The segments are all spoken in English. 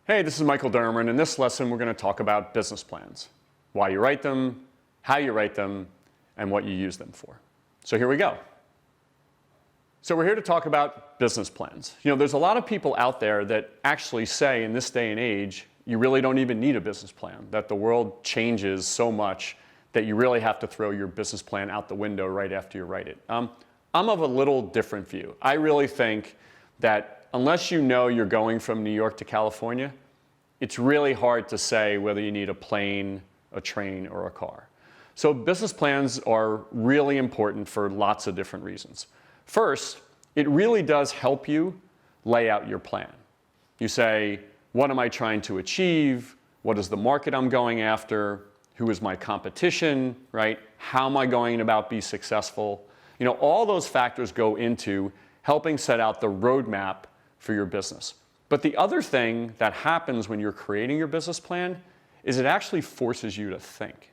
Hey, this is Michael Dermer, and in this lesson we're going to talk about business plans. Why you write them, how you write them, and what you use them for. So here we go. So we're here to talk about business plans. You know, there's a lot of people out there that actually say in this day and age, you really don't even need a business plan, that the world changes so much that you really have to throw your business plan out the window right after you write it. I'm of a little different view. I really think that unless you know you're going from New York to California, it's really hard to say whether you need a plane, a train, or a car. So business plans are really important for lots of different reasons. First, it really does help you lay out your plan. You say, what am I trying to achieve? What is the market I'm going after? Who is my competition, right? How am I going about be successful? You know, all those factors go into helping set out the roadmap for your business. But the other thing that happens when you're creating your business plan is it actually forces you to think.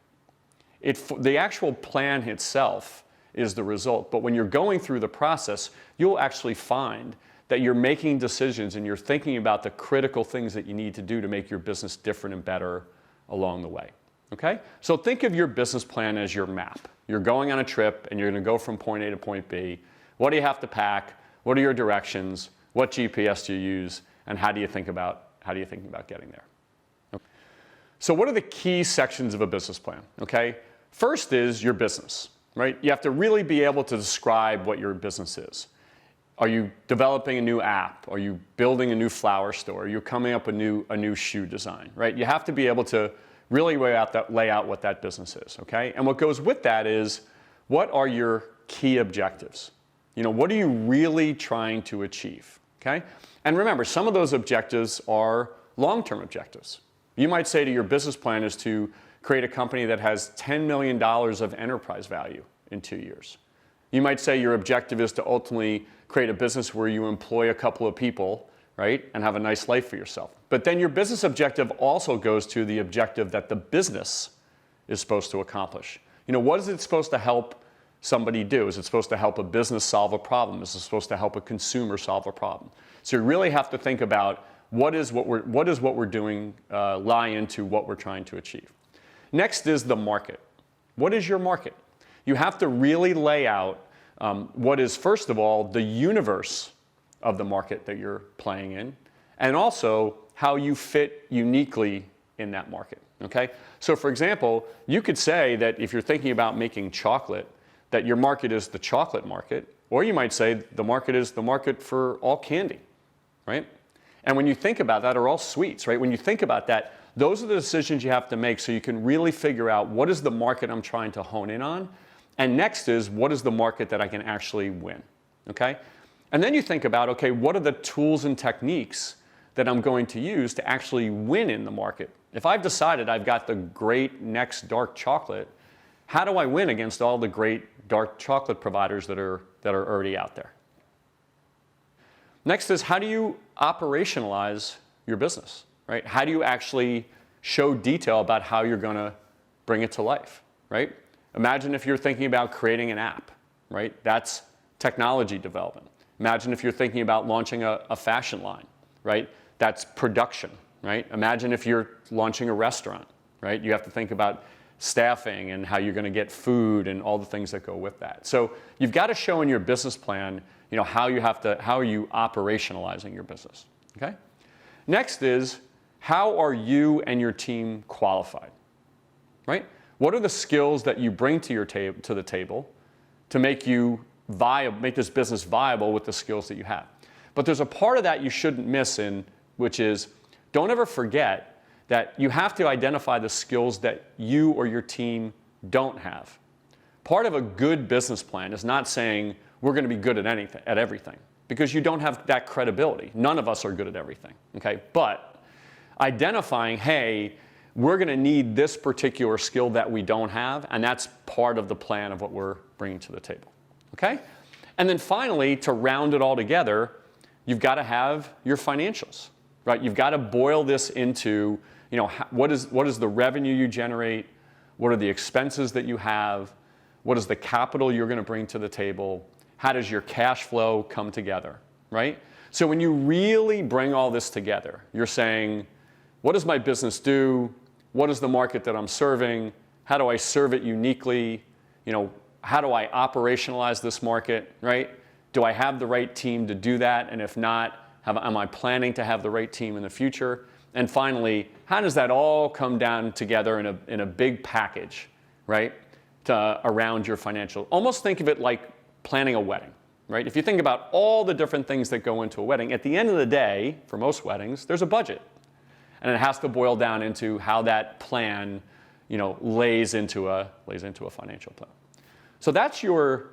The actual plan itself is the result, but when you're going through the process, you'll actually find that you're making decisions and you're thinking about the critical things that you need to do to make your business different and better along the way. Okay? So think of your business plan as your map. You're going on a trip and you're going to go from point A to point B. What do you have to pack? What are your directions? What GPS do you use? And how do you think about getting there? Okay. So what are the key sections of a business plan? Okay? First is your business, right? You have to really be able to describe what your business is. Are you developing a new app? Are you building a new flower store? Are you coming up with a new shoe design, right? You have to be able to really lay out what that business is, okay? And what goes with that is, what are your key objectives? You know, what are you really trying to achieve, okay? And remember, some of those objectives are long-term objectives. You might say to your business plan is to create a company that has $10 million of enterprise value in 2 years. You might say your objective is to ultimately create a business where you employ a couple of people, right, and have a nice life for yourself. But then your business objective also goes to the objective that the business is supposed to accomplish. You know, what is it supposed to help somebody do? Is it supposed to help a business solve a problem? Is it supposed to help a consumer solve a problem? So you really have to think about what is what we're doing lie into what we're trying to achieve. Next is the market. What is your market? You have to really lay out what is, first of all, the universe of the market that you're playing in, and also how you fit uniquely in that market, okay? So for example, you could say that if you're thinking about making chocolate, that your market is the chocolate market, or you might say the market is the market for all candy, right? And when you think about that, or all sweets, right? When you think about that, those are the decisions you have to make so you can really figure out what is the market I'm trying to hone in on, and next is what is the market that I can actually win, okay? And then you think about, okay, what are the tools and techniques that I'm going to use to actually win in the market? If I've decided I've got the great next dark chocolate, how do I win against all the great dark chocolate providers that are already out there? Next is, how do you operationalize your business, right? How do you actually show detail about how you're going to bring it to life, right? Imagine if you're thinking about creating an app, right? That's technology development. Imagine if you're thinking about launching a fashion line, right? That's production, right? Imagine if you're launching a restaurant, right? You have to think about staffing and how you're going to get food and all the things that go with that. So you've got to show in your business plan, you know, how are you operationalizing your business, okay? Next is, how are you and your team qualified, right? What are the skills that you bring to the table to make this business viable with the skills that you have? But there's a part of that you shouldn't miss which is, don't ever forget that you have to identify the skills that you or your team don't have. Part of a good business plan is not saying we're going to be good at everything, because you don't have that credibility. None of us are good at everything, okay? But identifying, hey, we're going to need this particular skill that we don't have, and that's part of the plan of what we're bringing to the table, okay? And then finally, to round it all together, you've got to have your financials, right? You've got to boil this into, you know, what is the revenue you generate? What are the expenses that you have? What is the capital you're going to bring to the table? How does your cash flow come together, right? So when you really bring all this together, you're saying, what does my business do? What is the market that I'm serving? How do I serve it uniquely? How do I operationalize this market, right? Do I have the right team to do that? And if not, am I planning to have the right team in the future? And finally, how does that all come down together in a big package, right, around your financial? Almost think of it like planning a wedding, right? If you think about all the different things that go into a wedding, at the end of the day, for most weddings, there's a budget. And it has to boil down into how that plan, lays into a financial plan. So that's your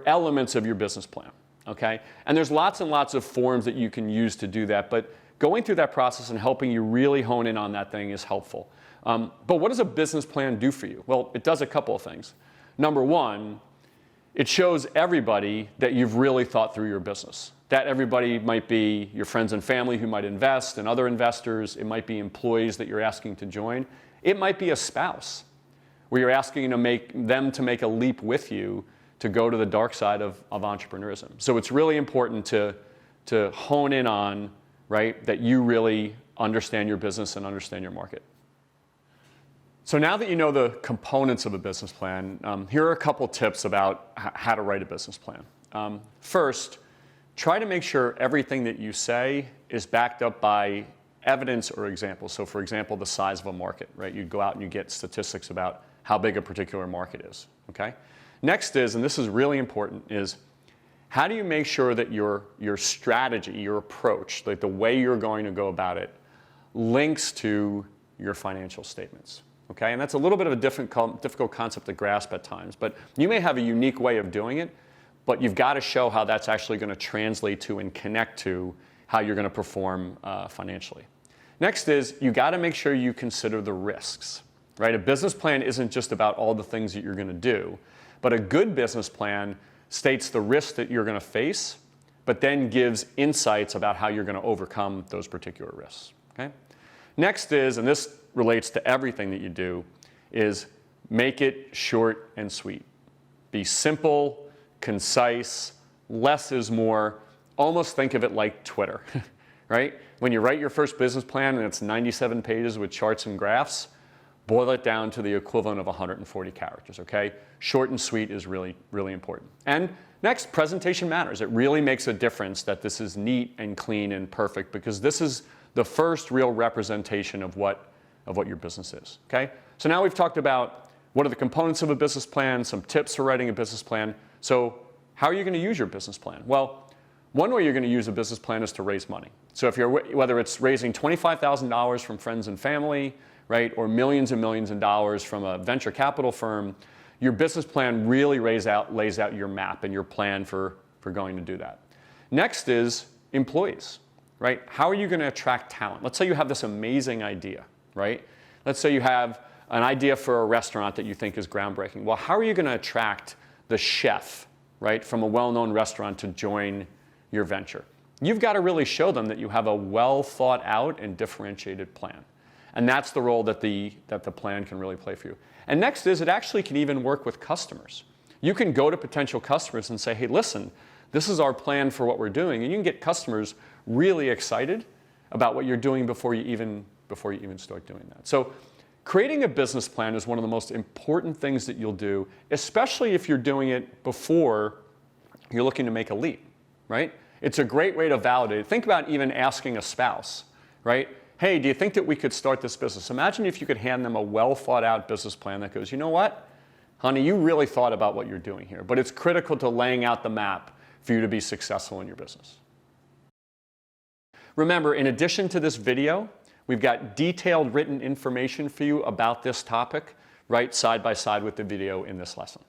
elements of your business plan, okay? And there's lots and lots of forms that you can use to do that, but going through that process and helping you really hone in on that thing is helpful. But what does a business plan do for you? Well, it does a couple of things. Number one, it shows everybody that you've really thought through your business. That everybody might be your friends and family who might invest and other investors. It might be employees that you're asking to join. It might be a spouse where you're asking them to make a leap with you to go to the dark side of entrepreneurism. So it's really important to hone in on, right, that you really understand your business and understand your market. So now that you know the components of a business plan, here are a couple tips about how to write a business plan. First, try to make sure everything that you say is backed up by evidence or examples. So for example, the size of a market, right? You go out and you get statistics about how big a particular market is, okay? Next is, and this is really important, is how do you make sure that your strategy, your approach, like the way you're going to go about it, links to your financial statements, okay? And that's a little bit of a difficult concept to grasp at times, but you may have a unique way of doing it, but you've got to show how that's actually going to translate to and connect to how you're going to perform financially. Next is you got to make sure you consider the risks, right? A business plan isn't just about all the things that you're going to do, but a good business plan states the risks that you're going to face, but then gives insights about how you're going to overcome those particular risks, okay? Next is, and this relates to everything that you do, is make it short and sweet. Be simple, concise, less is more. Almost think of it like Twitter, right? When you write your first business plan and it's 97 pages with charts and graphs, boil it down to the equivalent of 140 characters, okay? Short and sweet is really, really important. And next, presentation matters. It really makes a difference that this is neat and clean and perfect because this is the first real representation of what your business is, okay? So now we've talked about what are the components of a business plan, some tips for writing a business plan. So how are you going to use your business plan? Well, one way you're going to use a business plan is to raise money. So whether it's raising $25,000 from friends and family, right, or millions and millions of dollars from a venture capital firm, your business plan really lays out your map and your plan for going to do that. Next is employees, right? How are you going to attract talent? Let's say you have this amazing idea, right? Let's say you have an idea for a restaurant that you think is groundbreaking. Well, how are you going to attract the chef, right, from a well-known restaurant to join your venture? You've got to really show them that you have a well thought out and differentiated plan. And that's the role that the plan can really play for you. And next is it actually can even work with customers. You can go to potential customers and say, hey, listen, this is our plan for what we're doing. And you can get customers really excited about what you're doing before you even start doing that. So creating a business plan is one of the most important things that you'll do, especially if you're doing it before you're looking to make a leap, right? It's a great way to validate. Think about even asking a spouse, right? Hey, do you think that we could start this business? Imagine if you could hand them a well thought out business plan that goes, you know what, honey, you really thought about what you're doing here, but it's critical to laying out the map for you to be successful in your business. Remember, in addition to this video, we've got detailed written information for you about this topic right side by side with the video in this lesson.